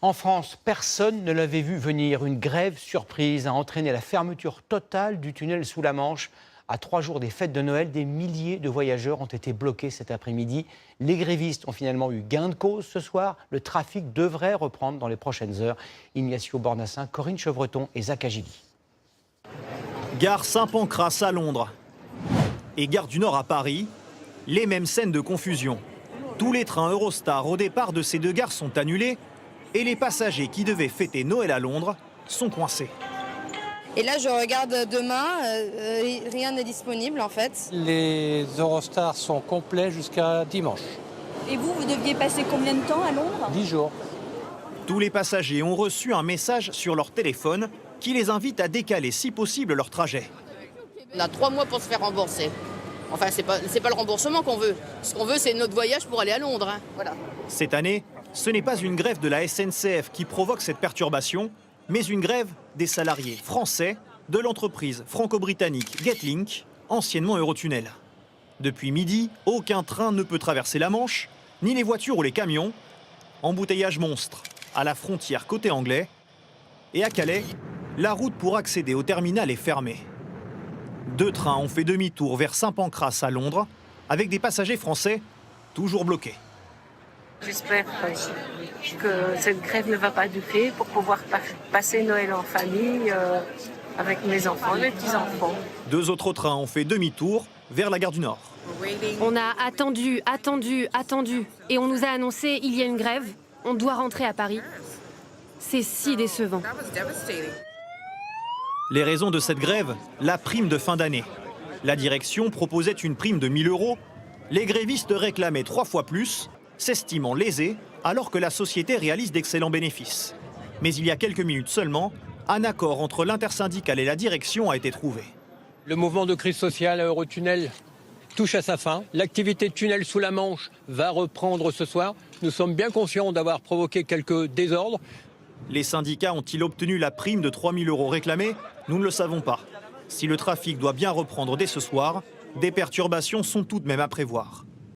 En France, personne ne l'avait vu venir. Une grève surprise a entraîné la fermeture totale du tunnel sous la Manche. À 3 jours des fêtes de Noël, des milliers de voyageurs ont été bloqués cet après-midi. Les grévistes ont finalement eu gain de cause ce soir. Le trafic devrait reprendre dans les prochaines heures. Ignacio Bornassin, Corinne Chevreton et Zach Agili. Gare Saint-Pancras à Londres et Gare du Nord à Paris, les mêmes scènes de confusion. Tous les trains Eurostar au départ de ces deux gares sont annulés et les passagers qui devaient fêter Noël à Londres sont coincés. Et là, je regarde demain, rien n'est disponible en fait. Les Eurostars sont complets jusqu'à dimanche. Et vous deviez passer combien de temps à Londres? 10 jours. Tous les passagers ont reçu un message sur leur téléphone qui les invite à décaler si possible leur trajet. On a 3 mois pour se faire rembourser. Enfin, c'est pas le remboursement qu'on veut. Ce qu'on veut, c'est notre voyage pour aller à Londres. Hein. Voilà. Cette année, ce n'est pas une grève de la SNCF qui provoque cette perturbation, mais une grève des salariés français de l'entreprise franco-britannique Getlink, anciennement Eurotunnel. Depuis midi, aucun train ne peut traverser la Manche, ni les voitures ou les camions. Embouteillage monstre à la frontière côté anglais. Et à Calais, la route pour accéder au terminal est fermée. 2 trains ont fait demi-tour vers Saint-Pancras à Londres, avec des passagers français toujours bloqués. J'espère que cette grève ne va pas durer pour pouvoir passer Noël en famille avec mes enfants et mes petits-enfants. 2 autres trains ont fait demi-tour vers la gare du Nord. On a attendu, et on nous a annoncé il y a une grève, on doit rentrer à Paris. C'est si décevant. Les raisons de cette grève, la prime de fin d'année. La direction proposait une prime de 1 000 €. Les grévistes réclamaient 3 fois plus, s'estimant lésés, alors que la société réalise d'excellents bénéfices. Mais il y a quelques minutes seulement, un accord entre l'intersyndicale et la direction a été trouvé. Le mouvement de crise sociale à Eurotunnel touche à sa fin. L'activité de tunnel sous la Manche va reprendre ce soir. Nous sommes bien conscients d'avoir provoqué quelques désordres. Les syndicats ont-ils obtenu la prime de 3 000 € réclamée? Nous ne le savons pas. Si le trafic doit bien reprendre dès ce soir, des perturbations sont tout de même à prévoir.